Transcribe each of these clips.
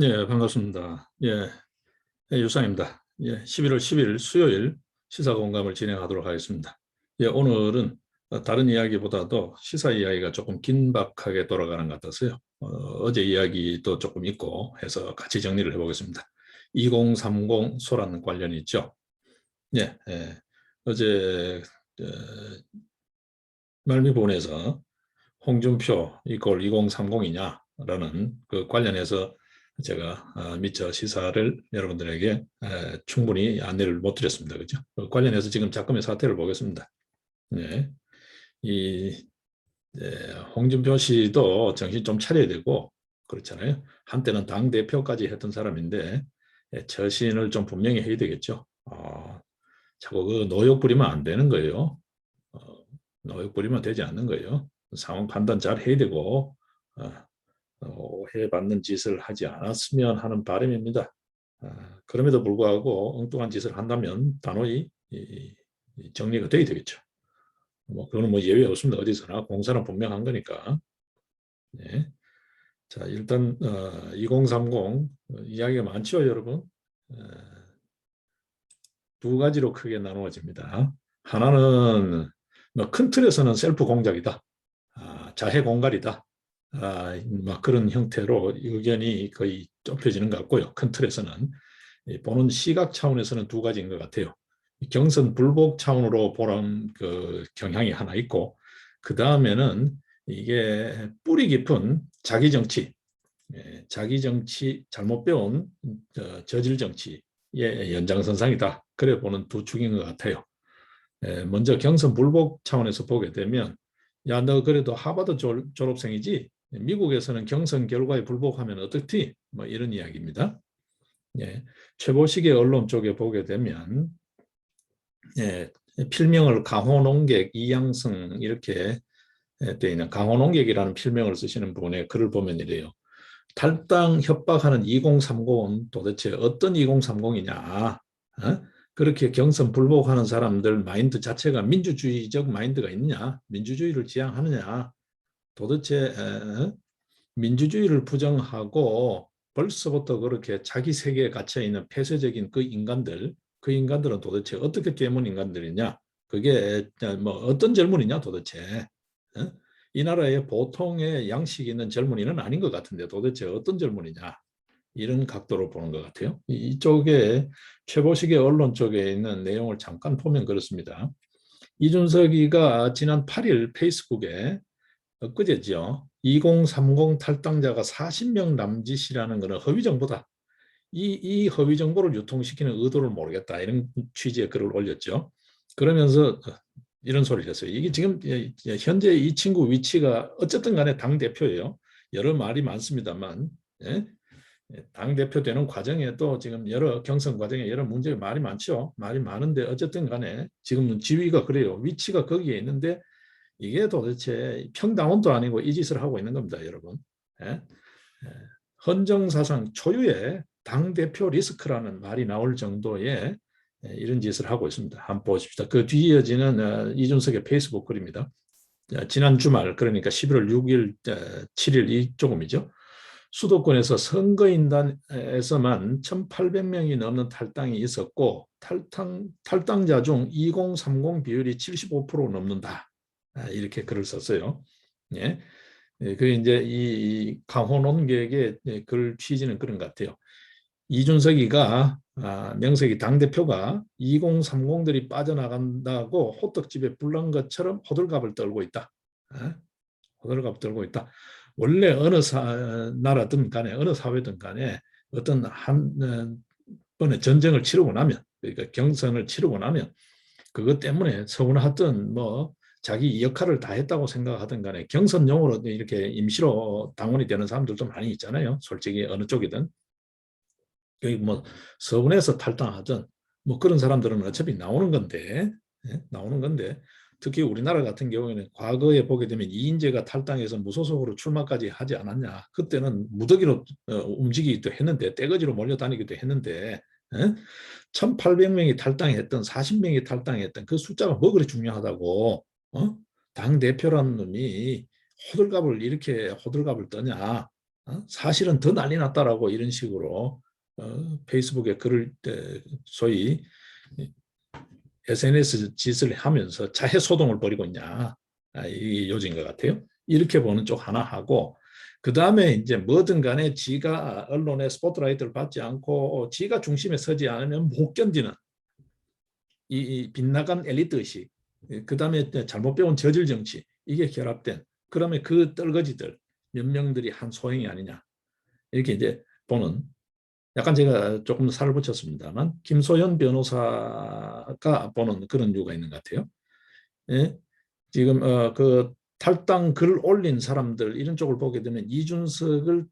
예, 반갑습니다. 예, 유상입니다. 예, 11월 10일 수요일 시사공감을 진행하도록 하겠습니다. 예, 오늘은 다른 이야기보다도 시사 이야기가 조금 긴박하게 돌아가는 것 같아서요. 어제 이야기도 조금 있고 해서 같이 정리를 해보겠습니다. 2030 소란 관련이 있죠. 예, 어제 말미부분에서 홍준표 이꼴 2030이냐라는 그 관련해서 제가 미처 시사를 여러분들에게 충분히 안내를 못 드렸습니다. 그죠? 그 관련해서 지금 작금의 사태를 보겠습니다. 네. 이 홍준표 씨도 정신 좀 차려야 되고 그렇잖아요. 한때는 당 대표까지 했던 사람인데 처신을 좀 분명히 해야 되겠죠. 자꾸 그 노역 부리면 안 되는 거예요. 어, 노역 부리면 되지 않는 거예요. 상황 판단 잘 해야 되고 오해받는 짓을 하지 않았으면 하는 바람입니다. 그럼에도 불구하고 엉뚱한 짓을 한다면 단호히 정리가 돼야 되겠죠. 뭐 그거는 뭐 예외 없습니다. 어디서나 공사는 분명한 거니까. 네. 자, 일단 2030 이야기가 많죠, 여러분. 어, 두 가지로 크게 나누어집니다. 하나는 뭐큰 틀에서는 셀프 공작이다. 자해 공갈이다. 막 그런 형태로 의견이 거의 좁혀지는 것 같고요. 큰 틀에서는 보는 시각 차원에서는 두 가지인 것 같아요. 경선 불복 차원으로 보는 그 경향이 하나 있고, 그 다음에는 이게 뿌리 깊은 자기 정치, 자기 정치 잘못 배운 저질 정치의 연장선상이다. 그래 보는 두 축인 것 같아요. 먼저 경선 불복 차원에서 보게 되면, 야, 너 그래도 하버드 졸업생이지? 미국에서는 경선 결과에 불복하면 어떻지? 뭐 이런 이야기입니다. 예, 최보식의 언론 쪽에 보게 되면 예, 필명을 강호농객, 이양승 이렇게 되어 있는 강호농객이라는 필명을 쓰시는 분의 글을 보면 이래요. 탈당 협박하는 2030은 도대체 어떤 2030이냐? 그렇게 경선 불복하는 사람들 마인드 자체가 민주주의적 마인드가 있느냐? 민주주의를 지향하느냐? 도대체 민주주의를 부정하고 벌써부터 그렇게 자기 세계에 갇혀 있는 폐쇄적인 그 인간들은 도대체 어떻게 깨문 인간들이냐? 그게 뭐 어떤 젊은이냐 도대체? 어? 이 나라에 보통의 양식 있는 젊은이는 아닌 것 같은데 도대체 어떤 젊은이냐? 이런 각도로 보는 것 같아요. 이쪽에 최보식의 언론 쪽에 있는 내용을 잠깐 보면 그렇습니다. 이준석이가 지난 8일 페이스북에 엊그제죠. 2030 탈당자가 40명 남짓이라는 것은 허위 정보다. 이 허위 정보를 유통시키는 의도를 모르겠다. 이런 취지의 글을 올렸죠. 그러면서 이런 소리를 했어요. 이게 지금 현재 이 친구 위치가 어쨌든 간에 당대표예요. 여러 말이 많습니다만 예? 당대표 되는 과정에도 지금 여러 경선 과정에 여러 문제가 말이 많죠. 말이 많은데 어쨌든 간에 지금 지위가 그래요. 위치가 거기에 있는데 이게 도대체 평당원도 아니고 이 짓을 하고 있는 겁니다, 여러분. 예? 헌정사상 초유의 당대표 리스크라는 말이 나올 정도의 이런 짓을 하고 있습니다. 한번 보십시오. 그 뒤에 이어지는 이준석의 페이스북 글입니다. 지난 주말, 그러니까 11월 6일, 7일 이조금이죠. 수도권에서 선거인단에서만 1,800명이 넘는 탈당이 있었고 탈당자 중 2030 비율이 75% 넘는다. 이렇게 글을 썼어요. 예. 그 이제 이 강호논객의 글 취지는 그런 것 같아요. 이준석이가 명색이 당대표가 2030들이 빠져나간다고 호떡집에 불난 것처럼 호들갑을 떨고 있다. 호들갑 떨고 있다. 원래 어느 나라든 간에 어느 사회든 간에 어떤 한 번의 전쟁을 치르고 나면 그러니까 경선을 치르고 나면 그것 때문에 서운하든 뭐 자기 역할을 다 했다고 생각하든 간에 경선용으로 이렇게 임시로 당원이 되는 사람들도 많이 있잖아요. 솔직히 어느 쪽이든. 여기 뭐 서울에서 탈당하든 뭐 그런 사람들은 어차피 나오는 건데 나오는 건데 특히 우리나라 같은 경우에는 과거에 보게 되면 이인재가 탈당해서 무소속으로 출마까지 하지 않았냐. 그때는 무더기로 움직이기도 했는데 떼거지로 몰려다니기도 했는데 1,800명이 탈당했던 40명이 탈당했던 그 숫자가 뭐 그리 중요하다고 당대표라는 놈이 호들갑을 이렇게 호들갑을 떠냐. 사실은 더 난리 났다라고 이런 식으로 페이스북에 글을 소위 SNS 짓을 하면서 자해 소동을 벌이고 있냐. 이게 요지인 것 같아요. 이렇게 보는 쪽 하나 하고, 그 다음에 이제 뭐든 간에 지가 언론의 스포트라이트를 받지 않고 지가 중심에 서지 않으면 못 견디는 이 빗나간 엘리트 의식, 그 다음에 잘못 배운 저질 정치, 이게 결합된, 그러면 그 떨거지들 몇 명들이 한 소행이 아니냐, 이렇게 이제 보는, 약간 제가 조금 살을 붙였습니다만 김소연 변호사가 보는 그런 이유가 있는 것 같아요. 예? 지금 그 탈당 글 올린 사람들 이런 쪽을 보게 되면 이준석을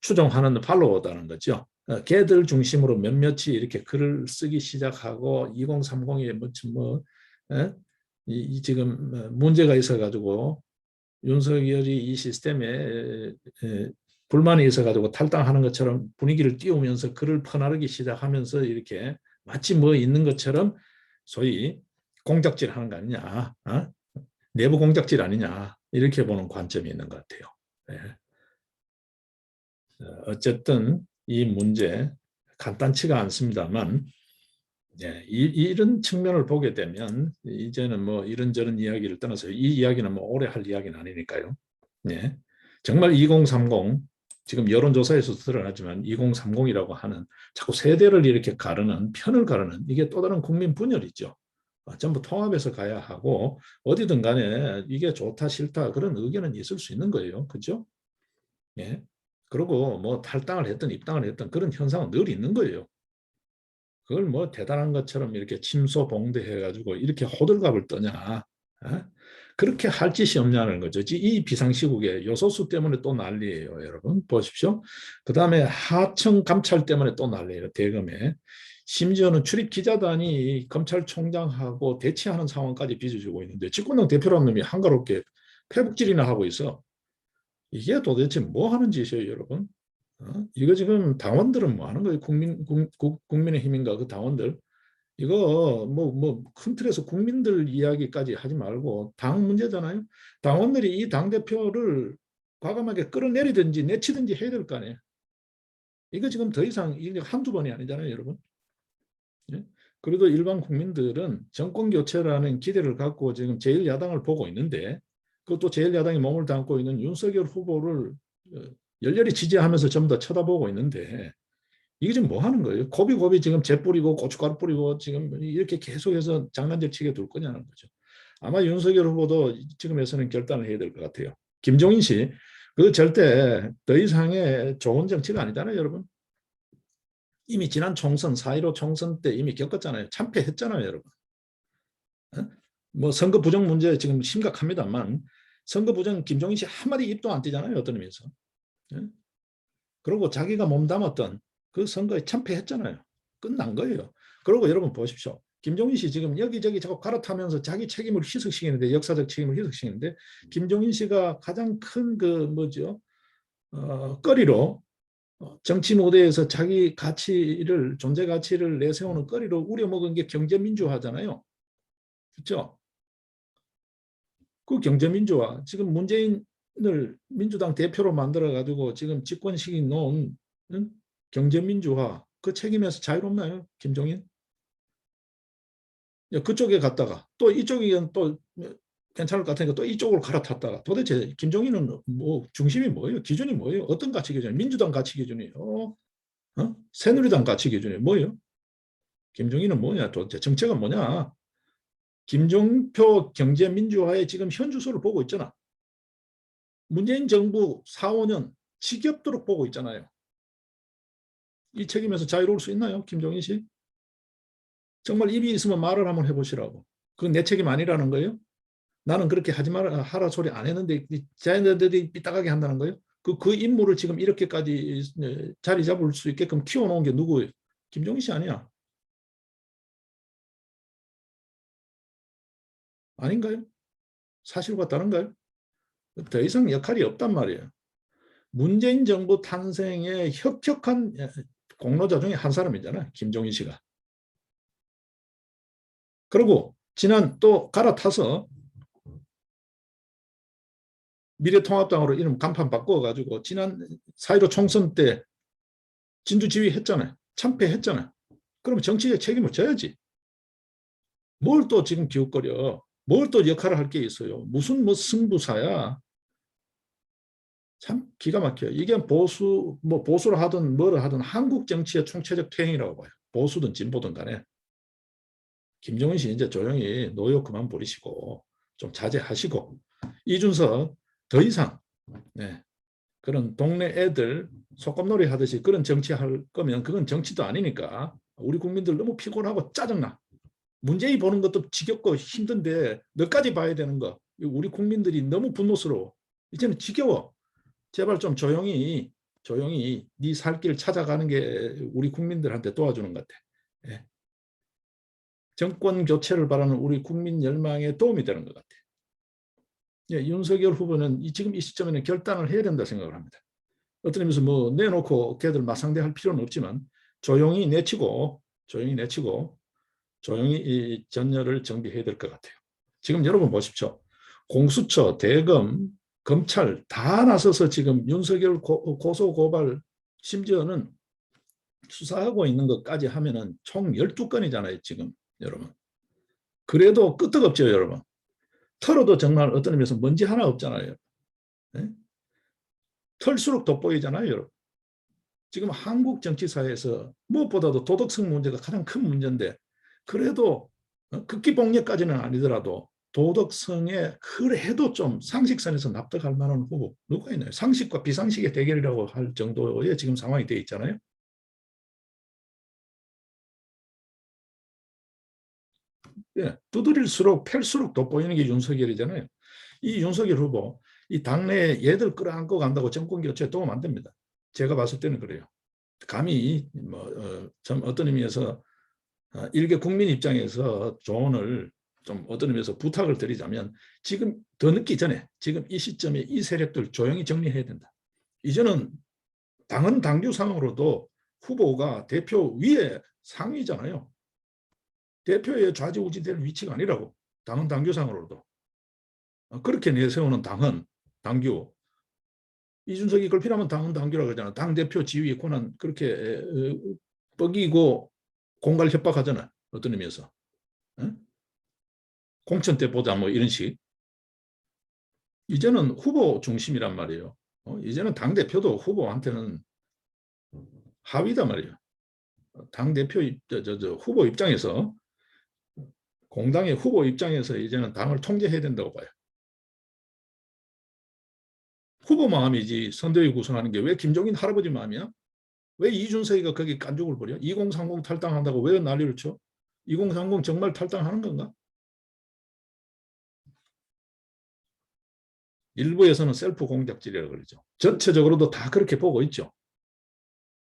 추종하는 팔로워다는 거죠. 걔들 중심으로 몇몇이 이렇게 글을 쓰기 시작하고 2030에 뭐 예? 지금 문제가 있어가지고 윤석열이 이 시스템에 불만이 있어가지고 탈당하는 것처럼 분위기를 띄우면서 글을 퍼나르기 시작하면서 이렇게 마치 뭐 있는 것처럼 소위 공작질 하는 거 아니냐, 내부 공작질 아니냐, 이렇게 보는 관점이 있는 것 같아요. 네. 어쨌든 이 문제 간단치가 않습니다만, 예, 이런 측면을 보게 되면 이제는 뭐 이런저런 이야기를 떠나서 이 이야기는 뭐 오래 할 이야기는 아니니까요. 예. 정말 2030, 지금 여론조사에서 드러나지만 2030이라고 하는 자꾸 세대를 이렇게 가르는, 편을 가르는, 이게 또 다른 국민 분열이죠. 전부 통합해서 가야 하고 어디든 간에 이게 좋다 싫다 그런 의견은 있을 수 있는 거예요. 그죠? 예. 그리고 뭐 탈당을 했든 입당을 했든 그런 현상은 늘 있는 거예요. 그걸 뭐 대단한 것처럼 이렇게 침소봉대해가지고 이렇게 호들갑을 떠냐. 어? 그렇게 할 짓이 없냐는 거죠. 이 비상시국에 요소수 때문에 또 난리예요. 여러분 보십시오. 그 다음에 하청 감찰 때문에 또 난리예요. 대검에. 심지어는 출입 기자단이 검찰총장하고 대치하는 상황까지 빚어주고 있는데 집권당 대표라는 놈이 한가롭게 패북질이나 하고 있어. 이게 도대체 뭐 하는 짓이에요, 여러분? 이거 지금 당원들은 뭐 하는 거예요? 국민의힘인가 그 당원들. 이거 뭐 큰 틀에서 국민들 이야기까지 하지 말고 당 문제잖아요. 당원들이 이 당대표를 과감하게 끌어내리든지 내치든지 해야 될 거 아니에요. 이거 지금 더 이상 이게 한두 번이 아니잖아요, 여러분. 예? 그래도 일반 국민들은 정권 교체라는 기대를 갖고 지금 제1야당을 보고 있는데, 그것도 제1야당이 몸을 담고 있는 윤석열 후보를 열렬히 지지하면서 전부 다 쳐다보고 있는데, 이게 지금 뭐 하는 거예요? 고비고비 지금 재 뿌리고 고춧가루 뿌리고 지금 이렇게 계속해서 장난질 치게 둘 거냐는 거죠. 아마 윤석열 후보도 지금에서는 결단을 해야 될 것 같아요. 김종인 씨, 그 절대 더 이상의 좋은 정치가 아니잖아요, 여러분. 이미 지난 총선, 4.15 총선 때 이미 겪었잖아요. 참패했잖아요, 여러분. 뭐 선거 부정 문제 지금 심각합니다만, 선거 부정 김종인 씨 한마디 입도 안 띄잖아요, 어떤 의미에서. 그리고 자기가 몸담았던 그 선거에 참패했잖아요. 끝난 거예요. 그리고 여러분 보십시오. 김종인 씨 지금 여기저기 자꾸 갈아타면서 자기 책임을 희석시키는데, 역사적 책임을 희석시키는데, 김종인 씨가 가장 큰 그 뭐죠? 거리로 정치 무대에서 자기 가치를, 존재 가치를 내세우는 거리로 우려먹은 게 경제민주화잖아요. 그렇죠? 그 경제민주화, 지금 문재인을 민주당 대표로 만들어가지고 지금 집권시킨 놓은 경제민주화, 그 책임에서 자유롭나요? 김종인? 그쪽에 갔다가 또 이쪽이 또 괜찮을 것 같으니까 또 이쪽으로 갈아탔다가, 도대체 김종인은 뭐 중심이 뭐예요? 기준이 뭐예요? 어떤 가치 기준? 민주당 가치 기준이에요? 새누리당 가치 기준이 뭐예요? 김종인은 뭐냐? 도대체 정책은 뭐냐? 김종표 경제민주화의 지금 현주소를 보고 있잖아. 문재인 정부 4, 5년 지겹도록 보고 있잖아요. 이 책임에서 자유로울 수 있나요? 김종인 씨? 정말 입이 있으면 말을 한번 해보시라고. 그건 내 책임 아니라는 거예요? 나는 그렇게 하지 마라 하라 소리 안 했는데 자연들이 삐딱하게 한다는 거예요? 그 인물을 지금 이렇게까지 자리 잡을 수 있게끔 키워놓은 게 누구예요? 김종인 씨 아니야? 아닌가요? 사실과 다른가요? 더 이상 역할이 없단 말이에요. 문재인 정부 탄생에 혁혁한 공로자 중에 한 사람이잖아, 김종인 씨가. 그리고 지난 또 갈아타서 미래통합당으로 이름 간판 바꿔가지고 지난 4.15 총선 때 진두지휘했잖아요. 참패했잖아요. 그러면 정치적 책임을 져야지. 뭘 또 지금 기웃거려. 뭘 또 역할을 할 게 있어요. 무슨 뭐 승부사야. 참 기가 막혀요. 이게 보수를 하든 뭐를 하든 한국 정치의 총체적 퇴행이라고 봐요. 보수든 진보든 간에. 김정은 씨 이제 조용히 노욕 그만 부리시고 좀 자제하시고 이준석 더 이상 네, 그런 동네 애들 소꿉놀이 하듯이 그런 정치할 거면 그건 정치도 아니니까 우리 국민들 너무 피곤하고 짜증나. 문재인 보는 것도 지겹고 힘든데 너까지 봐야 되는 거. 우리 국민들이 너무 분노스러워. 이제는 지겨워. 제발 좀 조용히 네 살 길 찾아가는 게 우리 국민들한테 도와주는 것 같아. 예. 정권 교체를 바라는 우리 국민 열망에 도움이 되는 것 같아. 예, 윤석열 후보는 지금 이 시점에는 결단을 해야 된다 생각을 합니다. 어떤 의미에서 뭐 내놓고 걔들 맞상대할 필요는 없지만 조용히 내치고 조용히 이 전열을 정비해야 될 것 같아요. 지금 여러분 보십시오. 공수처, 대검, 검찰 다 나서서 지금 윤석열 고소 고발 심지어는 수사하고 있는 것까지 하면은 총 12건이잖아요, 지금 여러분. 그래도 끄떡없죠, 여러분. 털어도 정말 어떤 의미에서 먼지 하나 없잖아요. 네? 털수록 돋보이잖아요, 여러분. 지금 한국 정치사에서 무엇보다도 도덕성 문제가 가장 큰 문제인데 그래도 극기폭력까지는 아니더라도 도덕성에 그래도 좀 상식선에서 납득할 만한 후보 누가 있나요? 상식과 비상식의 대결이라고 할 정도의 지금 상황이 되어 있잖아요. 예, 두드릴수록 팰수록 돋보이는 게 윤석열이잖아요. 이 윤석열 후보 이 당내에 얘들 끌어안고 간다고 정권 교체에 도움 안 됩니다. 제가 봤을 때는 그래요. 감히 좀 어떤 의미에서 일개 국민 입장에서 조언을 좀 어떤 의미에서 부탁을 드리자면 지금 더 늦기 전에 지금 이 시점에 이 세력들 조용히 정리해야 된다. 이제는 당헌 당규상으로도 후보가 대표 위에 상위잖아요. 대표에 좌지우지 될 위치가 아니라고. 당헌 당규상으로도. 그렇게 내세우는 당헌 당규. 이준석이 그걸 필요하면 당헌 당규라고 그러잖아. 당대표 지위 권한 그렇게 뻐기고 공갈 협박하잖아. 어떤 의미에서. 공천 때 보자 뭐 이런 식. 이제는 후보 중심이란 말이에요. 이제는 당대표도 후보한테는 하위다 말이에요. 당대표 후보 입장에서 공당의 후보 입장에서 이제는 당을 통제해야 된다고 봐요. 후보 마음이지 선대위 구성하는 게 왜 김종인 할아버지 마음이야? 왜 이준석이가 거기 깐족을 부려? 2030 탈당한다고 왜 난리를 쳐? 2030 정말 탈당하는 건가? 일부에서는 셀프 공작질이라고 그러죠. 전체적으로도 다 그렇게 보고 있죠.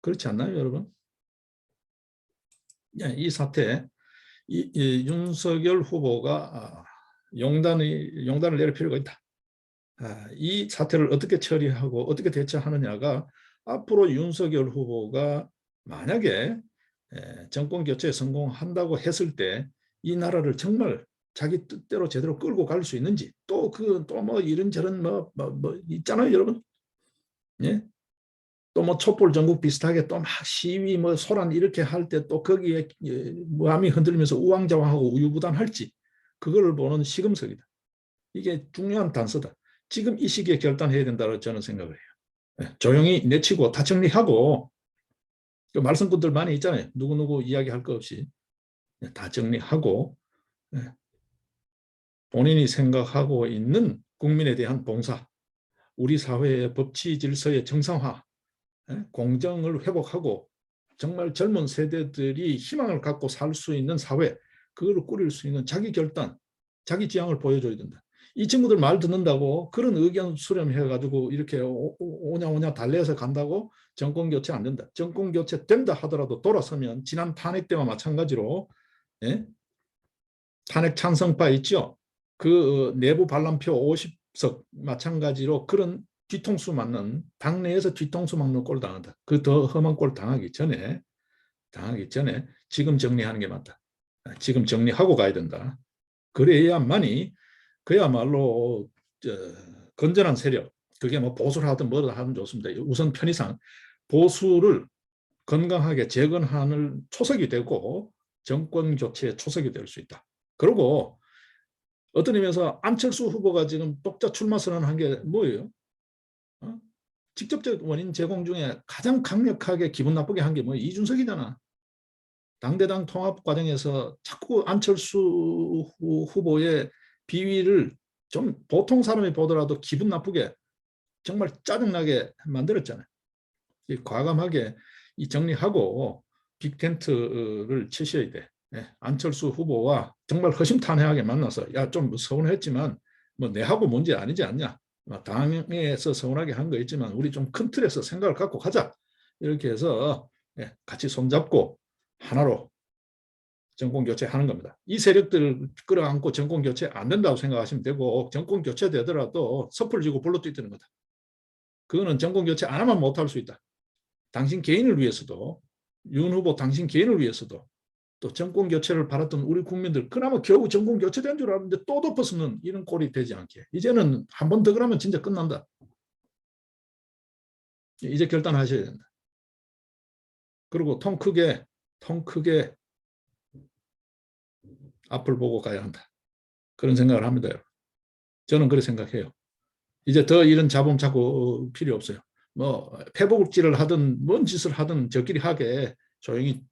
그렇지 않나요, 여러분? 이 사태, 윤석열 후보가 용단을 내릴 필요가 있다. 이 사태를 어떻게 처리하고 어떻게 대처하느냐가 앞으로 윤석열 후보가 만약에 정권 교체에 성공한다고 했을 때 이 나라를 정말 자기 뜻대로 제대로 끌고 갈 수 있는지 또 뭐 이런저런 뭐 있잖아요, 여러분. 예? 또 뭐 촛불 전국 비슷하게 또 막 시위 뭐 소란 이렇게 할 때 또 거기에 마음이 흔들리면서 우왕좌왕하고 우유부단할지 그거를 보는 시금석이다. 이게 중요한 단서다. 지금 이 시기에 결단해야 된다고 저는 생각을 해요. 조용히 내치고 다 정리하고 그 말썽꾼들 많이 있잖아요. 누구누구 이야기할 거 없이 다 정리하고 본인이 생각하고 있는 국민에 대한 봉사, 우리 사회의 법치 질서의 정상화, 공정을 회복하고 정말 젊은 세대들이 희망을 갖고 살 수 있는 사회, 그거를 꾸릴 수 있는 자기 결단, 자기 지향을 보여줘야 된다. 이 친구들 말 듣는다고 그런 의견 수렴해가지고 이렇게 오냐오냐 달래서 간다고 정권 교체 안 된다. 정권 교체 된다 하더라도 돌아서면 지난 탄핵 때와 마찬가지로 탄핵 찬성파 있죠. 그 내부 반란표 50석 마찬가지로 그런 뒤통수 맞는 당내에서 뒤통수 맞는 꼴 당한다. 그 더 험한 꼴 당하기 전에 지금 정리하는 게 맞다. 지금 정리하고 가야 된다. 그래야만이 그야말로 건전한 세력, 그게 뭐 보수를 하든 뭐를 하든 좋습니다. 우선 편의상 보수를 건강하게 재건하는 초석이 되고 정권 교체의 초석이 될 수 있다. 그리고 어떤 의미에서 안철수 후보가 지금 독자 출마 선언한 게 뭐예요? 어? 직접적 원인 제공 중에 가장 강력하게 기분 나쁘게 한 게 뭐 이준석이잖아. 당대당 통합 과정에서 자꾸 안철수 후보의 비위를 좀 보통 사람이 보더라도 기분 나쁘게 정말 짜증나게 만들었잖아요. 과감하게 이 정리하고 빅텐트를 치셔야 돼. 네. 안철수 후보와 정말 허심탄회하게 만나서 야 좀 서운했지만 뭐 내하고 문제 아니지 않냐. 당에서 서운하게 한 거 있지만 우리 좀 큰 틀에서 생각을 갖고 가자. 이렇게 해서 같이 손잡고 하나로 정권 교체하는 겁니다. 이 세력들을 끌어안고 정권 교체 안 된다고 생각하시면 되고 정권 교체 되더라도 섣불 지고 불러 뛰는 거다. 그거는 정권 교체 안 하면 못할 수 있다. 당신 개인을 위해서도 윤 후보 당신 개인을 위해서도 또 정권 교체를 바랐던 우리 국민들 그나마 겨우 정권 교체된 줄 알았는데 또 덮어서는 이런 꼴이 되지 않게 이제는 한 번 더 그러면 진짜 끝난다. 이제 결단하셔야 된다. 그리고 통 크게 앞을 보고 가야 한다. 그런 생각을 합니다. 여러분. 저는 그렇게 생각해요. 이제 더 이런 잡음 찾고 필요 없어요. 뭐 패복질을 하든 뭔 짓을 하든 저끼리 하게 조용히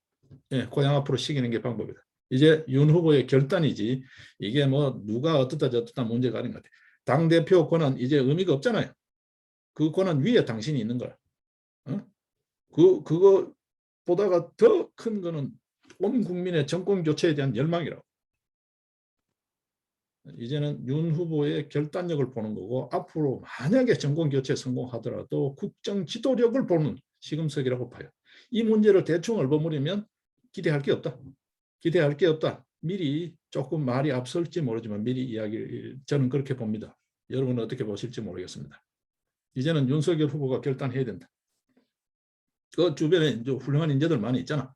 고향 앞으로 시키는 게 방법이다. 이제 윤 후보의 결단이지 이게 뭐 누가 어떻다 저떻다 문제가 아닌 것 같아요. 당대표 권한 이제 의미가 없잖아요. 그 권한 위에 당신이 있는 거야. 어? 그거 보다가 더 큰 거는 온 국민의 정권 교체에 대한 열망이라고. 이제는 윤 후보의 결단력을 보는 거고 앞으로 만약에 정권 교체 성공하더라도 국정 지도력을 보는 시금석이라고 봐요. 이 문제를 대충 얼버무리면 기대할 게 없다. 기대할 게 없다. 미리 조금 말이 앞설지 모르지만 미리 이야기를 저는 그렇게 봅니다. 여러분은 어떻게 보실지 모르겠습니다. 이제는 윤석열 후보가 결단해야 된다. 그 주변에 이제 훌륭한 인재들 많이 있잖아.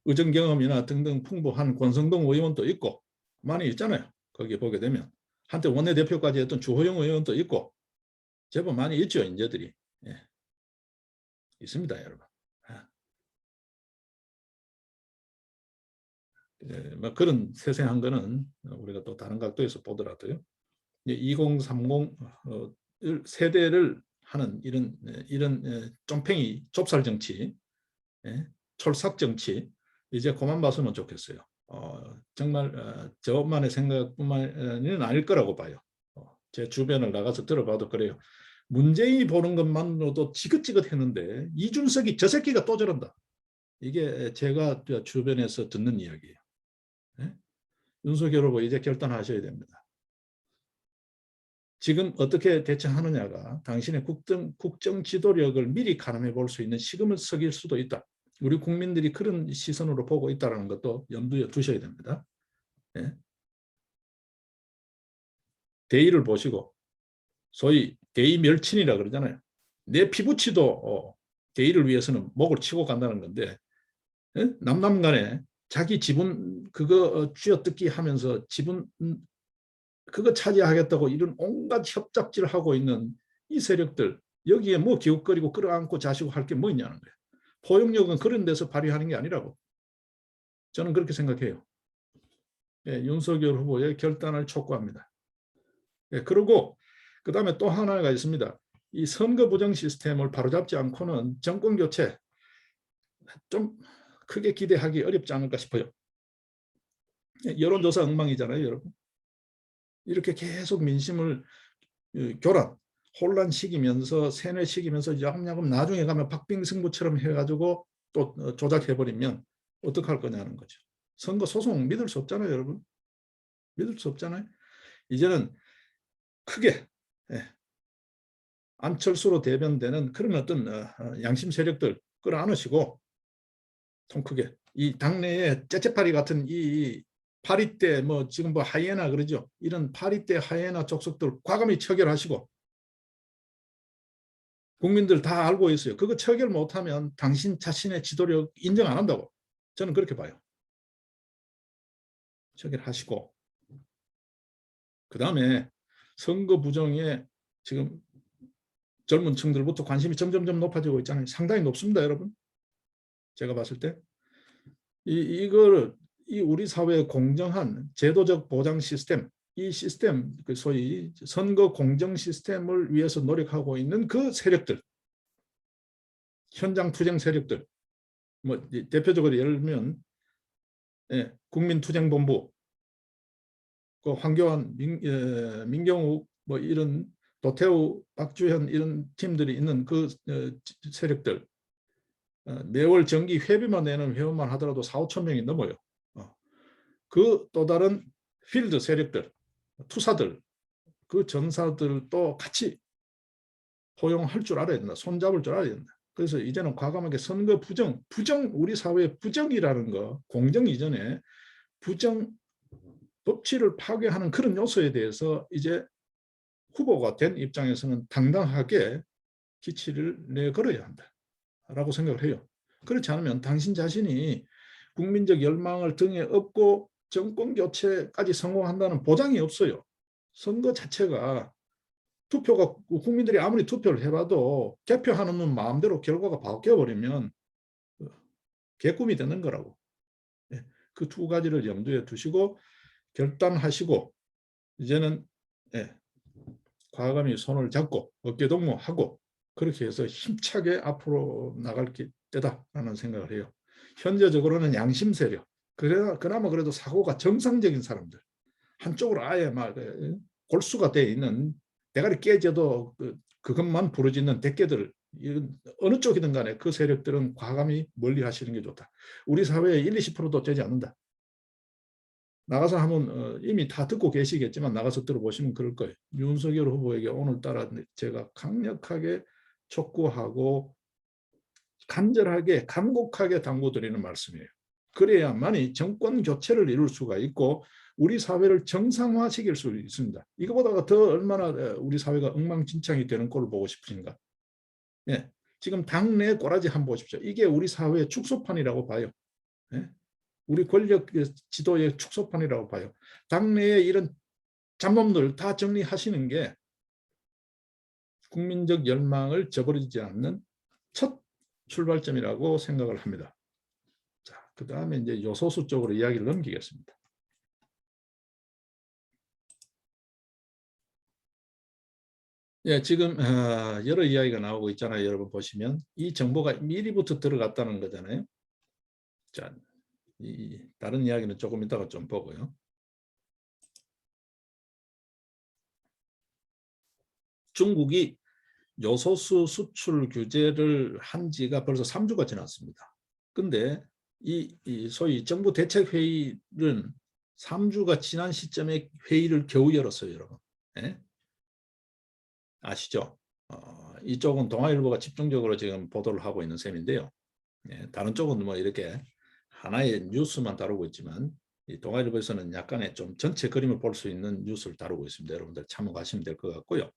의정 경험이나 등등 풍부한 권성동 의원도 있고 많이 있잖아요. 거기 보게 되면 한때 원내대표까지 했던 주호영 의원도 있고 제법 많이 있죠. 인재들이. 예. 있습니다. 여러분. 뭐 그런 세세한 거는 우리가 또 다른 각도에서 보더라도요. 2030 세대를 하는 이런 쫌팽이 좁쌀 정치, 촐싹 정치 이제 그만 봤으면 좋겠어요. 정말 저만의 생각뿐만은 아닐 거라고 봐요. 제 주변을 나가서 들어봐도 그래요. 문재인이 보는 것만으로도 지긋지긋했는데 이준석이 저 새끼가 또 저런다. 이게 제가 주변에서 듣는 이야기예요. 윤석열 후보 이제 결단하셔야 됩니다. 지금 어떻게 대처하느냐가 당신의 국정 지도력을 미리 가늠해 볼 수 있는 시금석일 수도 있다. 우리 국민들이 그런 시선으로 보고 있다는 것도 염두에 두셔야 됩니다. 예. 대의를 보시고 소위 대의 멸친이라 그러잖아요. 내 피부치도 대의를 위해서는 목을 치고 간다는 건데 남남간에 자기 지분 그거 쥐어뜯기 하면서 지분 그거 차지하겠다고 이런 온갖 협잡질을 하고 있는 이 세력들 여기에 뭐 기웃거리고 끌어안고 자시고 할 게 뭐 있냐는 거예요. 포용력은 그런 데서 발휘하는 게 아니라고. 저는 그렇게 생각해요. 윤석열 후보의 결단을 촉구합니다. 그리고 그 다음에 또 하나가 있습니다. 이 선거 부정 시스템을 바로잡지 않고는 정권 교체 좀 크게 기대하기 어렵지 않을까 싶어요. 여론조사 엉망이잖아요, 여러분. 이렇게 계속 민심을 교란, 혼란시키면서 세뇌시키면서 야금야금 나중에 가면 박빙승부처럼 해가지고 또 조작해버리면 어떡할 거냐는 거죠. 선거 소송 믿을 수 없잖아요, 여러분. 믿을 수 없잖아요. 이제는 크게 안철수로 대변되는 그런 어떤 양심 세력들 끌어안으시고 통 크게 이 당내에 째째파리 같은 이 파리떼 뭐 지금 뭐 하이에나 그러죠. 이런 파리떼 하이에나 족속들 과감히 처결하시고 국민들 다 알고 있어요. 그거 처결 못하면 당신 자신의 지도력 인정 안 한다고. 저는 그렇게 봐요. 처결하시고 그 다음에 선거 부정에 지금 젊은 층들부터 관심이 점점점 높아지고 있잖아요. 상당히 높습니다, 여러분. 제가 봤을 때. 이걸 이 우리 사회의 공정한 제도적 보장 시스템, 이 시스템, 그 소위 선거 공정 시스템을 위해서 노력하고 있는 그 세력들, 현장 투쟁 세력들, 뭐 대표적으로 예를 들면 국민투쟁본부, 그 황교안, 민경욱, 뭐 이런 도태우, 박주현 이런 팀들이 있는 그 세력들, 매월 정기 회비만 내는 회원만 하더라도 4, 5천 명이 넘어요. 그 또 다른 필드 세력들, 투사들, 그 전사들도 같이 포용할 줄 알아야 된다. 손잡을 줄 알아야 된다. 그래서 이제는 과감하게 선거 부정, 우리 사회의 부정이라는 거, 공정 이전에 부정 법치를 파괴하는 그런 요소에 대해서 이제 후보가 된 입장에서는 당당하게 기치를 내걸어야 한다라고 생각을 해요. 그렇지 않으면 당신 자신이 국민적 열망을 등에 업고 정권 교체까지 성공한다는 보장이 없어요. 선거 자체가 투표가 국민들이 아무리 투표를 해봐도 개표하는 분 마음대로 결과가 바뀌어버리면 개꿈이 되는 거라고. 그 두 가지를 염두에 두시고 결단하시고 이제는 과감히 손을 잡고 어깨동무하고 그렇게 해서 힘차게 앞으로 나갈 때다라는 생각을 해요. 현재적으로는 양심 세력, 그나마 그래도 사고가 정상적인 사람들, 한쪽으로 아예 막 골수가 돼 있는 대가리 깨져도 그것만 부르짖는 대깨들, 어느 쪽이든 간에 그 세력들은 과감히 멀리 하시는 게 좋다. 우리 사회에 1, 20%도 되지 않는다. 나가서 한번 이미 다 듣고 계시겠지만 나가서 들어보시면 그럴 거예요. 윤석열 후보에게 오늘따라 제가 강력하게 촉구하고 간절하게 간곡하게 당부드리는 말씀이에요. 그래야만이 정권 교체를 이룰 수가 있고 우리 사회를 정상화시킬 수 있습니다. 이거보다 더 얼마나 우리 사회가 엉망진창이 되는 꼴을 보고 싶으신가. 예, 지금 당내 꼬라지 한번 보십시오. 이게 우리 사회의 축소판이라고 봐요. 예? 우리 권력 지도의 축소판이라고 봐요. 당내에 이런 잡놈들 다 정리하시는 게 국민적 열망을 저버리지 않는 첫 출발점이라고 생각을 합니다. 자, 그 다음에 이제 요소수 쪽으로 이야기를 넘기겠습니다. 예, 지금 여러 이야기가 나오고 있잖아요. 여러분 보시면 이 정보가 미리부터 들어갔다는 거잖아요. 자, 다른 이야기는 조금 이따가 좀 보고요. 중국이 요소수 수출 규제를 한 지가 벌써 3주가 지났습니다. 근데 이 소위 정부 대책회의는 3주가 지난 시점에 회의를 겨우 열었어요, 여러분. 예? 아시죠? 이쪽은 동아일보가 집중적으로 지금 보도를 하고 있는 셈인데요. 예, 다른 쪽은 뭐 이렇게 하나의 뉴스만 다루고 있지만 이 동아일보에서는 약간의 좀 전체 그림을 볼 수 있는 뉴스를 다루고 있습니다. 여러분들 참고하시면 될 것 같고요.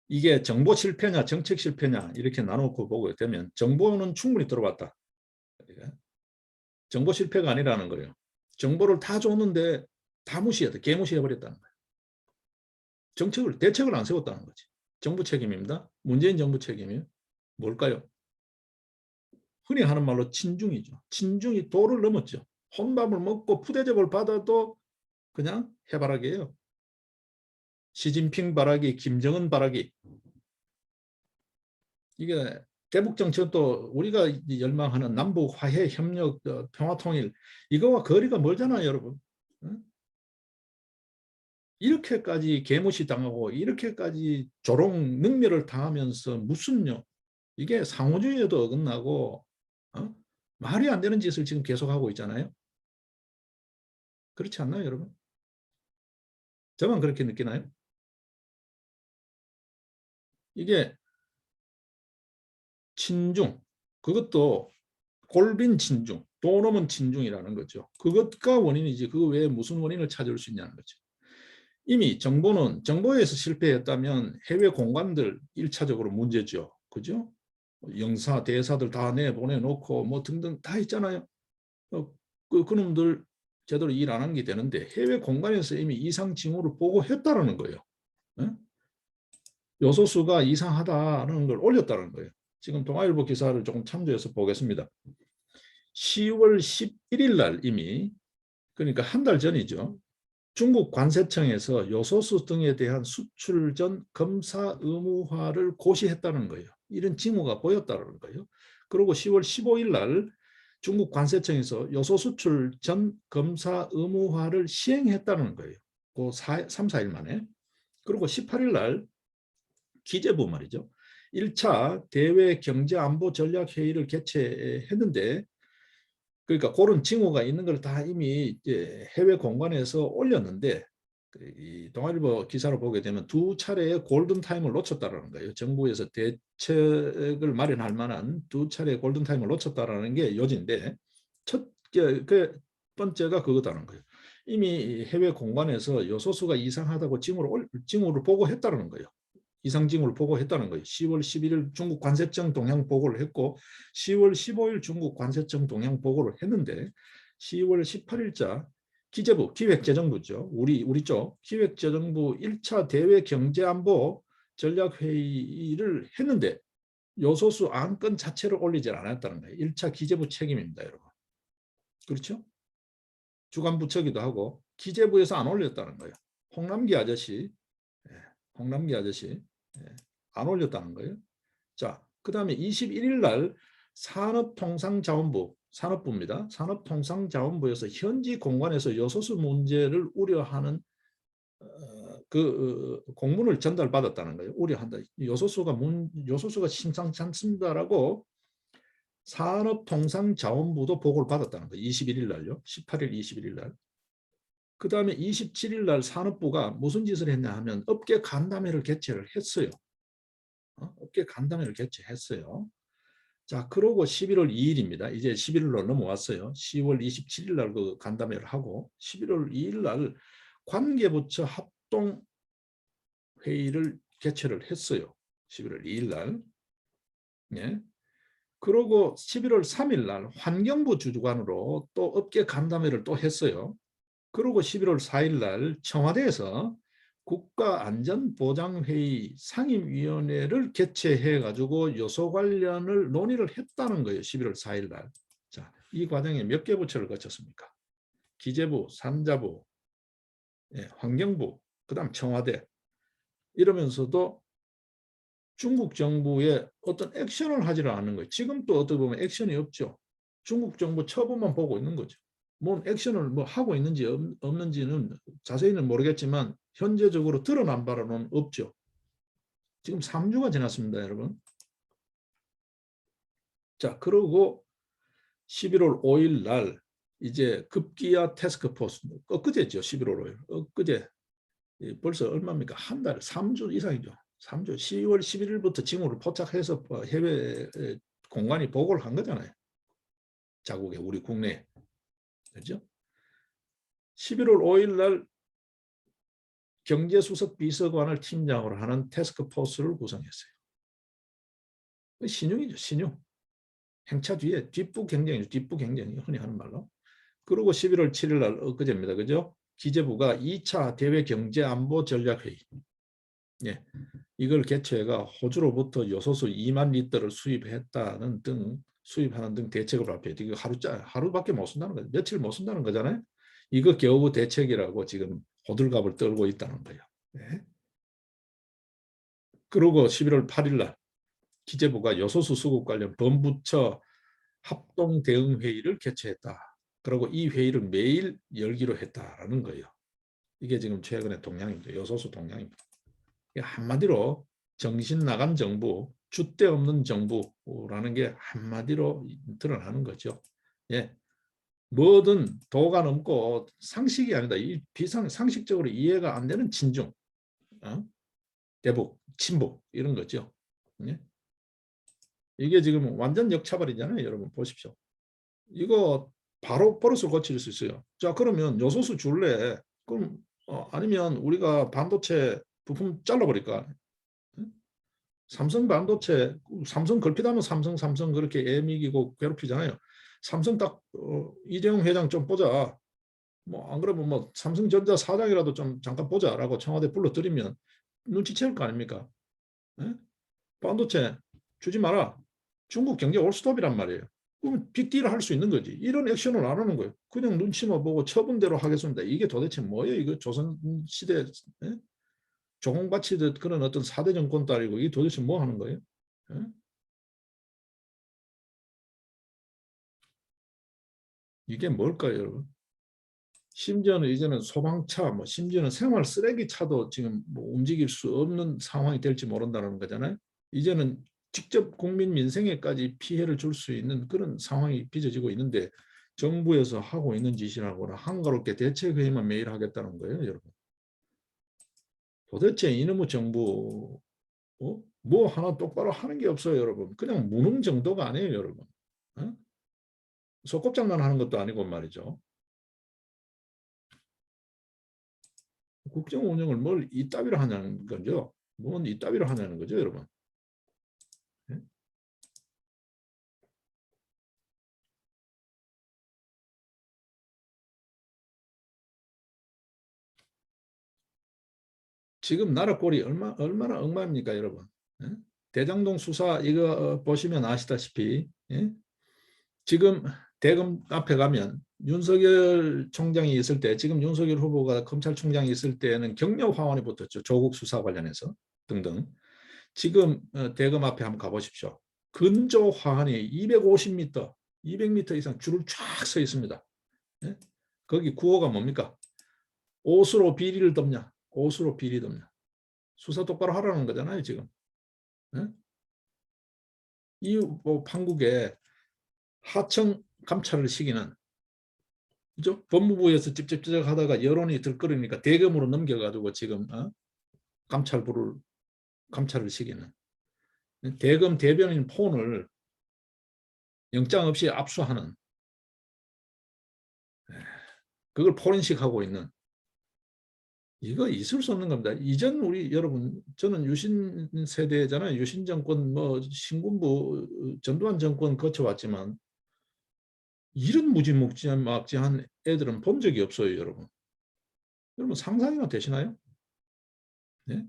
이게 정보 실패냐 정책 실패냐 이렇게 나누고 보게 되면 정보는 충분히 들어왔다. 정보 실패가 아니라는 거예요. 정보를 다 줬는데 다 무시했다. 개무시해버렸다는 거예요. 대책을 안 세웠다는 거지. 정부 책임입니다. 문재인 정부 책임이에요. 뭘까요? 흔히 하는 말로 친중이죠. 친중이 도를 넘었죠. 혼밥을 먹고 푸대접을 받아도 그냥 해바라기예요. 시진핑 바라기, 김정은 바라기. 이게 대북 정책도 우리가 열망하는 남북 화해, 협력, 평화 통일 이거와 거리가 멀잖아요, 여러분. 이렇게까지 개무시 당하고 이렇게까지 조롱 능멸을 당하면서 무슨요? 이게 상호주의에도 어긋나고 말이 안 되는 짓을 지금 계속하고 있잖아요. 그렇지 않나요, 여러분? 저만 그렇게 느끼나요? 이게 친중, 그것도 골빈 친중, 도넘은 친중이라는 거죠. 그것가 원인이지 그 외에 무슨 원인을 찾을 수 있냐는 거죠. 이미 정보에서 실패했다면 해외 공관들 1차적으로 문제죠. 그죠? 영사, 대사들 다 내보내놓고 뭐 등등 다 있잖아요. 그놈들 제대로 일 안 한 게 되는데 해외 공간에서 이미 이상 징후를 보고했다는 거예요. 요소수가 이상하다는 걸 올렸다는 거예요. 지금 동아일보 기사를 조금 참조해서 보겠습니다. 10월 11일 날 이미, 그러니까 한 달 전이죠. 중국 관세청에서 요소수 등에 대한 수출 전 검사 의무화를 고시했다는 거예요. 이런 징후가 보였다는 거예요. 그리고 10월 15일 날 중국 관세청에서 요소 수출 전 검사 의무화를 시행했다는 거예요. 그 3, 4일 만에. 그리고 18일 날 기재부 말이죠. 1차 대외 경제안보 전략회의를 개최했는데, 그러니까 그런 징후가 있는 걸 다 이미 이제 해외 공관에서 올렸는데, 이 동아일보 기사를 보게 되면 두 차례의 골든타임을 놓쳤다는 거예요. 정부에서 대책을 마련할 만한 두 차례의 골든타임을 놓쳤다는 게 요지인데, 그 번째가 그거다는 거예요. 이미 해외 공관에서 요소수가 이상하다고 징후를 보고했다는 거예요. 이상징후를 보고했다는 거예요. 10월 11일 중국 관세청 동향 보고를 했고 10월 15일 중국 관세청 동향 보고를 했는데 10월 18일자 기재부, 기획재정부죠. 우리 쪽 기획재정부 1차 대외 경제안보 전략회의를 했는데 요소수 안건 자체를 올리지 않았다는 거예요. 1차 기재부 책임입니다, 여러분. 그렇죠? 주간부처기도 하고 기재부에서 안 올렸다는 거예요. 홍남기 아저씨, 홍남기 아저씨 안 올렸다는 거예요. 자, 그 다음에 21일 날 산업부입니다. 산업통상자원부에서 현지 공간에서 요소수 문제를 우려하는 공문을 전달받았다는 거예요. 우려한다. 요소수가 심상치 않습니다라고 산업통상자원부도 보고를 받았다는 거예요. 21일 날요. 18일, 21일 날. 그 다음에 27일 날 산업부가 무슨 짓을 했냐 하면 업계 간담회를 개최를 했어요. 업계 간담회를 개최했어요. 자, 그러고 11월 2일입니다. 이제 11일로 넘어왔어요. 10월 27일 날 그 간담회를 하고 11월 2일 날 관계부처 합동 회의를 개최를 했어요. 11월 2일 날. 네. 그러고 11월 3일 날 환경부 주관으로 또 업계 간담회를 또 했어요. 그리고 11월 4일 날 청와대에서 국가안전보장회의 상임위원회를 개최해가지고 요소 관련을 논의를 했다는 거예요. 11월 4일 날. 자, 이 과정에 몇 개 부처를 거쳤습니까? 기재부, 산자부, 환경부, 그 다음 청와대. 이러면서도 중국 정부의 어떤 액션을 하지를 않는 거예요. 지금 또 어떻게 보면 액션이 없죠. 중국 정부 처분만 보고 있는 거죠. 뭐 액션을 뭐 하고 있는지 없는지는 자세히는 모르겠지만 현재적으로 드러난 바로는 없죠. 지금 3주가 지났습니다, 여러분. 자, 그러고 11월 5일 날 이제 급기야 태스크포스, 엊그제죠. 11월 5일. 엊그제. 벌써 얼마입니까? 한 달, 3주 이상이죠. 3주. 10월 11일부터 징후를 포착해서 해외 공간이 보고를 한 거잖아요. 자국에, 우리 국내에. 그렇죠? 11월 5일 날 경제수석 비서관을 팀장으로 하는 태스크포스를 구성했어요. 신용이죠, 신용. 행차 뒤에 뒷부 경쟁이죠, 뒷부 경쟁이 흔히 하는 말로. 그리고 11월 7일 날 엊그제입니다, 그죠? 기재부가 2차 대외 경제안보 전략회의, 예, 이걸 개최해가 호주로부터 요소수 2만 리터를 수입하는 등 대책을 발표해. 이거 하루밖에 못 쓴다는 거죠. 며칠 못 쓴다는 거잖아요. 이거 겨우 대책이라고 지금 호들갑을 떨고 있다는 거예요. 네. 그리고 11월 8일 날 기재부가 요소수 수급 관련 범부처 합동 대응 회의를 개최했다. 그리고 이 회의를 매일 열기로 했다라는 거예요. 이게 지금 최근의 동향입니다. 요소수 동향입니다. 한마디로 정신 나간 정부, 줏대 없는 정부라는 게 한마디로 드러나는 거죠. 예. 뭐든 도가 넘고 상식이 아니다. 이 상식적으로 이해가 안 되는 친중, 대북, 친북 이런 거죠. 예? 이게 지금 완전 역차별이잖아요. 여러분 보십시오. 이거 바로 버릇을 고칠 수 있어요. 자, 그러면 요소수 줄래? 그럼 아니면 우리가 반도체 부품 잘라버릴까? 삼성 반도체, 삼성 걸핏하면 삼성 그렇게 애미기고 괴롭히잖아요. 삼성 딱 이재용 회장 좀 보자. 뭐 안 그러면 뭐 삼성전자 사장이라도 좀 잠깐 보자라고 청와대 불러들이면 눈치챌 거 아닙니까? 에? 반도체 주지 마라. 중국 경제 올스톱이란 말이에요. 그러면 빅딜을 할 수 있는 거지. 이런 액션을 안 하는 거예요. 그냥 눈치만 보고 처분대로 하겠습니다. 이게 도대체 뭐예요? 이거 조선시대 조공바치듯 그런 어떤 4대 정권 딸이고 이게 도대체 뭐 하는 거예요? 에? 이게 뭘까요, 여러분? 심지어는 이제는 소방차, 뭐 심지어는 생활 쓰레기차도 지금 뭐 움직일 수 없는 상황이 될지 모른다는 거잖아요. 이제는 직접 국민 민생에까지 피해를 줄 수 있는 그런 상황이 빚어지고 있는데 정부에서 하고 있는 짓이라고는 한가롭게 대책회의만 매일 하겠다는 거예요, 여러분. 도대체 이놈의 정부 뭐 하나 똑바로 하는 게 없어요, 여러분. 그냥 무능 정도가 아니에요, 여러분. 어? 소꿉장난 하는 것도 아니고 말이죠. 국정 운영을 뭘 이따위로 하냐는 거죠. 뭔 이따위로 하냐는 거죠, 여러분. 예? 지금 나라 꼴이 얼마나 엉망입니까, 여러분. 예? 대장동 수사 이거 보시면 아시다시피 예? 지금 대검 앞에 가면 윤석열 총장이 있을 때 지금 윤석열 후보가 검찰총장이 있을 때는 격려 화환이 붙었죠. 조국 수사 관련해서 등등. 지금 대검 앞에 한번 가보십시오. 근조 화환이 250m, 200m 이상 줄을 쫙 서 있습니다. 예? 거기 구호가 뭡니까? 옷으로 비리를 덮냐? 옷으로 비리 덮냐? 수사 똑바로 하라는 거잖아요, 지금. 예? 이뭐 판국에 하청 감찰을 시키는 그죠? 법무부에서 직접적 하다가 여론이 들끓으니까 대검으로 넘겨가지고 지금 감찰부를 감찰을 시키는 대검 대변인 폰을 영장 없이 압수하는 그걸 포렌식하고 있는 이거 있을 수 없는 겁니다. 이전 우리 여러분 저는 유신 세대잖아요. 유신 정권 뭐 신군부 전두환 정권 거쳐왔지만 이런 무지막지한 애들은 본 적이 없어요, 여러분. 여러분 상상이나 되시나요? 네?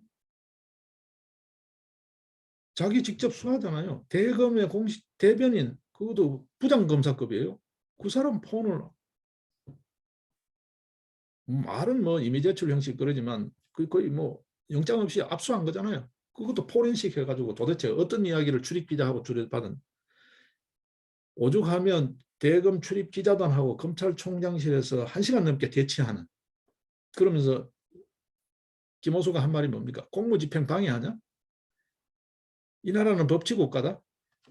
자기 직접 수하잖아요. 대검의 공식 대변인 그것도 부장검사급이에요. 그 사람 폰을 말은 뭐 이미 제출 형식 그러지만 거의 뭐 영장 없이 압수한 거잖아요. 그것도 포렌식 해가지고 도대체 어떤 이야기를 출입 기자하고 주례받은 오죽하면 대검 출입 기자단하고 검찰총장실에서 1시간 넘게 대치하는 그러면서 김호수가 한 말이 뭡니까? 공무집행 방해하냐? 이 나라는 법치국가다.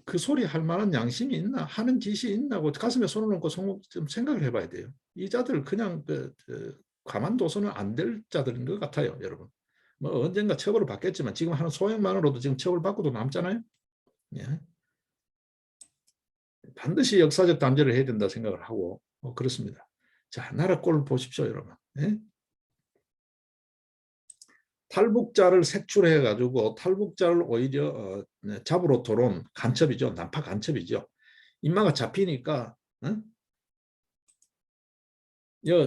그 소리 할 만한 양심이 있나? 하는 짓이 있나고 가슴에 손을 얹고 좀 생각을 해봐야 돼요. 이 자들 그냥 가만둬서는 안 될 자들인 것 같아요, 여러분. 뭐 언젠가 처벌을 받겠지만 지금 하는 소행만으로도 지금 처벌받고도 남잖아요. 예. 반드시 역사적 단죄를 해야 된다 생각을 하고 그렇습니다. 자, 나라 꼴을 보십시오, 여러분. 예? 탈북자를 색출해 가지고 탈북자를 오히려 네, 잡으러 들어온 간첩이죠. 난파 간첩이죠. 인마가 잡히니까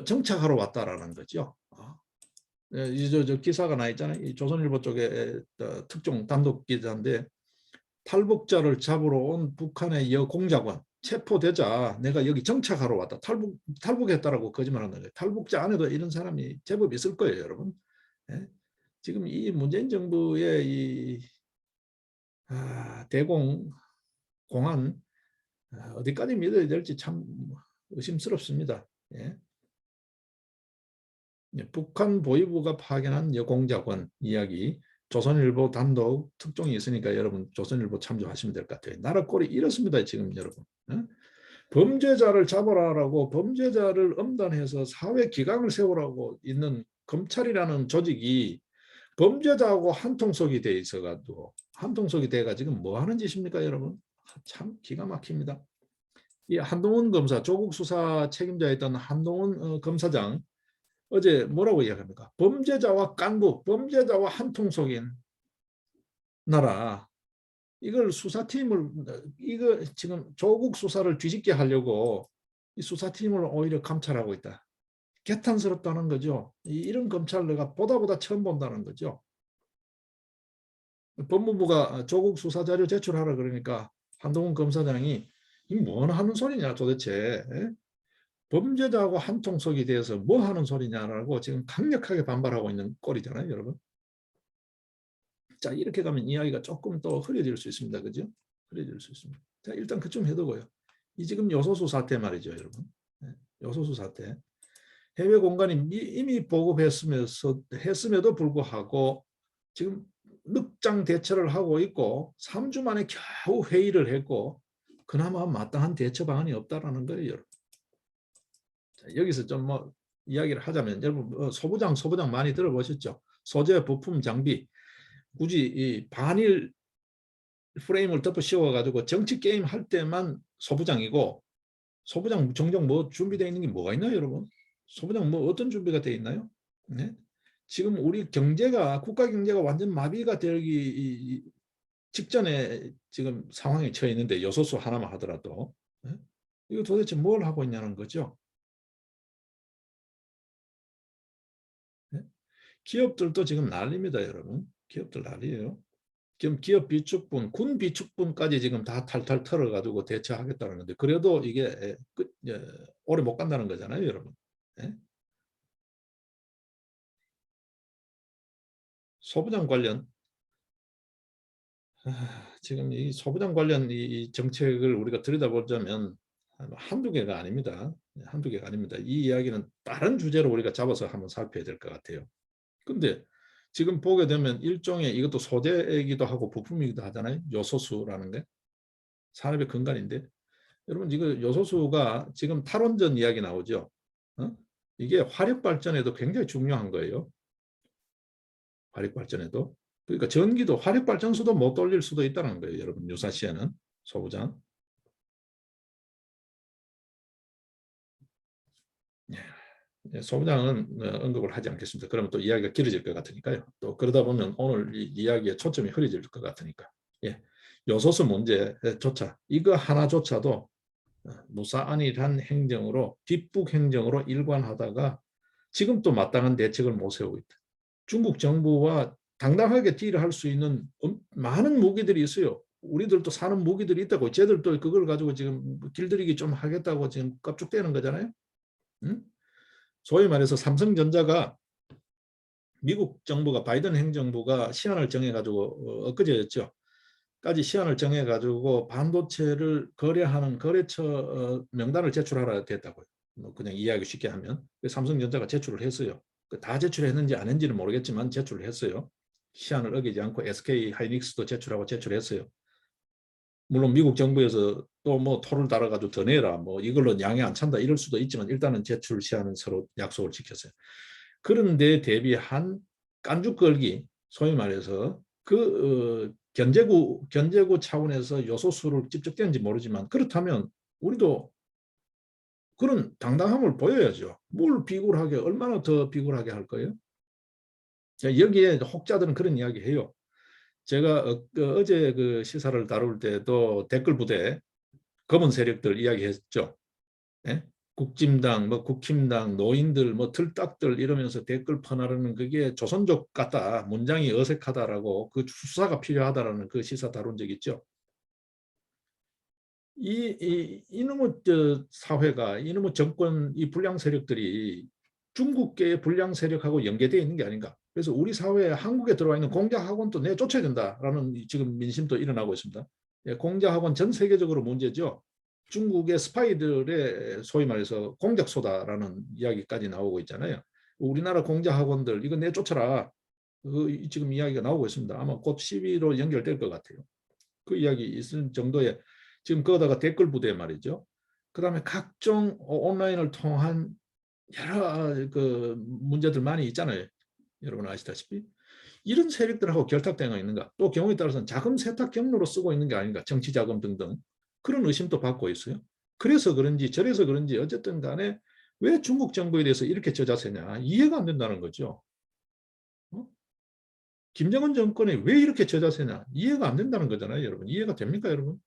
정착하러 왔다라는 거죠. 저 기사가 나 있잖아요. 이 조선일보 쪽에 특종 단독 기자인데 탈북자를 잡으러 온 북한의 여공작원 체포되자 내가 여기 정착하러 왔다. 탈북했다라고 거짓말하는 거예요. 탈북자 안에도 이런 사람이 제법 있을 거예요, 여러분. 예? 지금 이 문재인 정부의 이 대공 공안 어디까지 믿어야 될지 참 의심스럽습니다. 예? 북한 보위부가 파견한 여공작원 이야기 조선일보 단독 특종이 있으니까 여러분 조선일보 참조하시면 될 것 같아요. 나라 꼴이 이렇습니다. 지금 여러분. 범죄자를 잡아라라고 범죄자를 엄단해서 사회 기강을 세우라고 있는 검찰이라는 조직이 범죄자하고 한통속이 돼 있어가지고 한통속이 돼가 지금 뭐 하는 짓입니까, 여러분? 참 기가 막힙니다. 이 한동훈 검사 조국 수사 책임자였던 한동훈 검사장 어제 뭐라고 이야기합니까? 범죄자와 깐부, 범죄자와 한통속인 나라. 이걸 수사팀을 이거 지금 조국 수사를 뒤집게 하려고 이 수사팀을 오히려 감찰하고 있다. 개탄스럽다는 거죠. 이런 검찰 내가 보다 처음 본다는 거죠. 법무부가 조국 수사 자료 제출하라 그러니까 한동훈 검사장이 이 뭐 하는 소리냐 도대체. 에? 범죄자하고 한통속이 돼서 뭐 하는 소리냐라고 지금 강력하게 반발하고 있는 꼴이잖아요, 여러분. 자, 이렇게 가면 이야기가 조금 더 흐려질 수 있습니다. 그죠? 흐려질 수 있습니다. 자, 일단 그쯤 해두고요. 이 지금 요소수 사태 말이죠, 여러분. 네, 요소수 사태. 해외 공간이 이미 했음에도 불구하고 지금 늑장 대처를 하고 있고 3주 만에 겨우 회의를 했고 그나마 마땅한 대처 방안이 없다라는 거예요, 여러분. 자, 여기서 좀 뭐 이야기를 하자면 여러분 소부장 많이 들어보셨죠? 소재, 부품, 장비 굳이 이 반일 프레임을 덮어 씌워가지고 정치 게임 할 때만 소부장이고 소부장 종종 뭐 준비되어 있는 게 뭐가 있나요, 여러분? 소부장 뭐 어떤 준비가 되어 있나요? 네? 지금 우리 경제가 국가 경제가 완전 마비가 되기 직전에 지금 상황에 처해 있는데 요소수 하나만 하더라도 네? 이거 도대체 뭘 하고 있냐는 거죠. 네? 기업들도 지금 난립니다, 여러분. 기업들 난리예요. 지금 기업 비축분, 군 비축분까지 지금 다 탈탈 털어가지고 대처하겠다는데 그래도 이게 오래 못 간다는 거잖아요, 여러분. 네? 소부장 관련 지금 이 소부장 관련 이 정책을 우리가 들여다보자면 한두 개가 아닙니다. 한두 개가 아닙니다. 이 이야기는 다른 주제로 우리가 잡아서 한번 살펴야 될 것 같아요. 근데 지금 보게 되면 일종의 이것도 소재이기도 하고 부품이기도 하잖아요. 요소수라는 게 산업의 근간인데 여러분 이거 요소수가 지금 탈원전 이야기 나오죠. 어? 이게 화력 발전에도 굉장히 중요한 거예요. 화력 발전에도. 그러니까 전기도 화력 발전소도 못 돌릴 수도 있다는 거예요. 여러분 유사시에는 소부장. 소부장은 언급을 하지 않겠습니다. 그러면 또 이야기가 길어질 것 같으니까요. 또 그러다 보면 오늘 이 이야기의 초점이 흐려질 것 같으니까. 예. 요소수 문제조차 이거 하나조차도 무사안일한 행정으로 뒷북 행정으로 일관하다가 지금 또 마땅한 대책을 못 세우고 있다. 중국 정부와 당당하게 딜을 할 수 있는 많은 무기들이 있어요. 우리들도 사는 무기들이 있다고 쟤들도 그걸 가지고 지금 길들이기 좀 하겠다고 지금 깝죽대는 거잖아요. 응? 소위 말해서 삼성전자가 미국 정부가 바이든 행정부가 시한을 정해가지고 엊그제였죠. 까지 시한을 정해가지고 반도체를 거래하는 거래처 명단을 제출하라 됐다고요. 뭐 그냥 이해하기 쉽게 하면 삼성전자가 제출을 했어요. 다 제출했는지 안 했는지는 모르겠지만 제출을 했어요. 시한을 어기지 않고 SK 하이닉스도 제출하고 제출했어요. 물론 미국 정부에서 또 뭐 토를 달아가지고 더 내라 뭐 이걸로 양이 안 찬다 이럴 수도 있지만 일단은 제출 시한은 서로 약속을 지켰어요. 그런데 대비한 깐죽 걸기 소위 말해서 그 견제구 차원에서 요소수를 직접 떼는지 모르지만 그렇다면 우리도 그런 당당함을 보여야죠. 뭘 비굴하게 얼마나 더 비굴하게 할 거예요? 여기에 혹자들은 그런 이야기 해요. 제가 어제 그 시사를 다룰 때도 댓글 부대 검은 세력들 이야기했죠. 예? 국진당, 뭐 국힘당, 노인들, 뭐 틀딱들 이러면서 댓글 퍼나르는 그게 조선족 같다, 문장이 어색하다라고 그 수사가 필요하다라는 그 시사 다룬 적 있죠. 이놈의 사회가 이놈의 정권 이 불량 세력들이 중국계의 불량 세력하고 연계되어 있는 게 아닌가. 그래서 우리 사회에 한국에 들어와 있는 공자학원도 내쫓아야 된다라는 지금 민심도 일어나고 있습니다. 예, 공자학원 전 세계적으로 문제죠. 중국의 스파이들의 소위 말해서 공작소다라는 이야기까지 나오고 있잖아요. 우리나라 공자학원들 이거 내쫓아라. 그 지금 이야기가 나오고 있습니다. 아마 곧 시비로 연결될 것 같아요. 그 이야기 있을 정도의 지금 거기다가 댓글 부대 말이죠. 그다음에 각종 온라인을 통한 여러 그 문제들 많이 있잖아요. 여러분 아시다시피 이런 세력들하고 결탁되어 있는가? 또 경우에 따라서는 자금 세탁 경로로 쓰고 있는 게 아닌가? 정치 자금 등등 그런 의심도 받고 있어요. 그래서 그런지 저래서 그런지 어쨌든 간에 왜 중국 정부에 대해서 이렇게 저자세냐 이해가 안 된다는 거죠. 어? 김정은 정권에 왜 이렇게 저자세냐 이해가 안 된다는 거잖아요, 여러분. 이해가 됩니까, 여러분?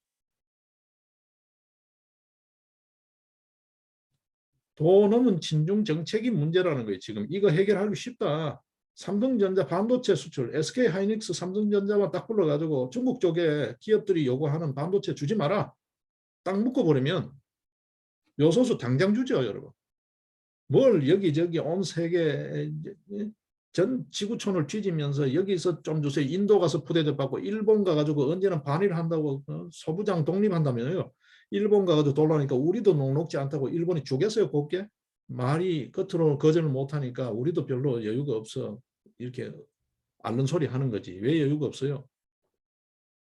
돈 없는 친중 정책이 문제라는 거예요. 지금 이거 해결하기 쉽다. 삼성전자 반도체 수출, SK 하이닉스, 삼성전자만 딱 불러가지고 중국 쪽에 기업들이 요구하는 반도체 주지 마라. 딱 묶어버리면 요소수 당장 주죠, 여러분. 뭘 여기저기 온 세계 전 지구촌을 뒤지면서 여기서 좀 주세요. 인도 가서 푸대접 받고 일본 가가지고 언제는 반일한다고 소부장 독립한다면요. 일본 가가지고 돌아오니까 우리도 녹록지 않다고 일본이 주겠어요, 곱게? 말이 겉으로 거절을 못하니까 우리도 별로 여유가 없어. 이렇게 앓는 소리 하는 거지. 왜 여유가 없어요?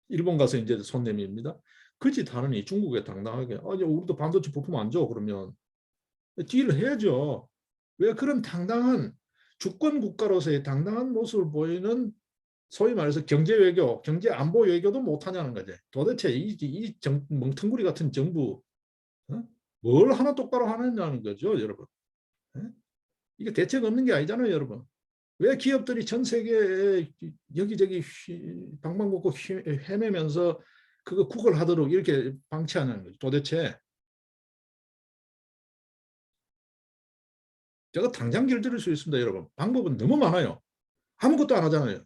일본 가서 이제 손 내밉니다. 그 짓 하느니 중국에 당당하게 우리도 반도체 부품 안 줘. 그러면 딜을 해야죠. 왜 그런 당당한 주권 국가로서의 당당한 모습을 보이는 소위 말해서 경제 외교, 경제 안보 외교도 못하냐는 거지. 도대체 이 멍텅구리 같은 정부 뭘 하나 똑바로 하느냐는 거죠, 여러분. 이게 대책 없는 게 아니잖아요, 여러분. 왜 기업들이 전 세계에 여기저기 방방곡곡 헤매면서 그거 구걸하도록 이렇게 방치하는 거죠. 도대체 제가 당장 길들일 수 있습니다, 여러분. 방법은 너무 많아요. 아무것도 안 하잖아요.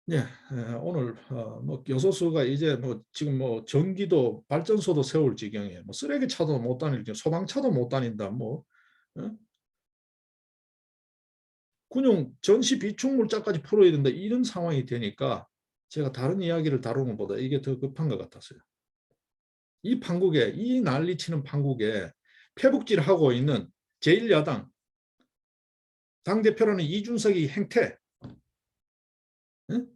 네, 오늘 뭐 여소수가 이제 뭐 지금 뭐 전기도 발전소도 세울 지경에 뭐 쓰레기차도 못 다닐 지경, 소방차도 못 다닌다. 뭐 어? 군용 전시 비축물자까지 풀어야 된다. 이런 상황이 되니까 제가 다른 이야기를 다루는 것보다 이게 더 급한 것 같았어요. 이 판국에 이 난리치는 판국에 패북질하고 있는 제1야당 당대표라는 이준석이 행태, 응?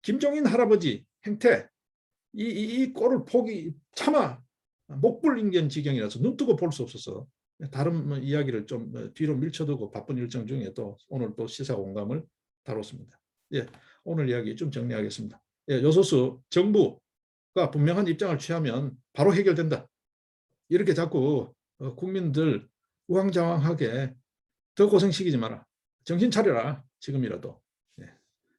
김종인 할아버지 행태, 이 꼴을 보기 차마 목불인견 지경이라서 눈뜨고 볼 수 없어서 다른 이야기를 좀 뒤로 밀쳐두고 바쁜 일정 중에 또 오늘 또 시사공감을 다뤘습니다. 예, 오늘 이야기 좀 정리하겠습니다. 예, 요소수 정부가 분명한 입장을 취하면 바로 해결된다. 이렇게 자꾸 국민들 우왕좌왕하게 더 고생시키지 마라. 정신 차려라. 지금이라도. 예.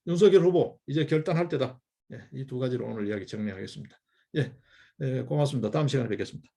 윤석열 후보 이제 결단할 때다. 예, 이 두 가지로 오늘 이야기 정리하겠습니다. 예, 고맙습니다. 다음 시간에 뵙겠습니다.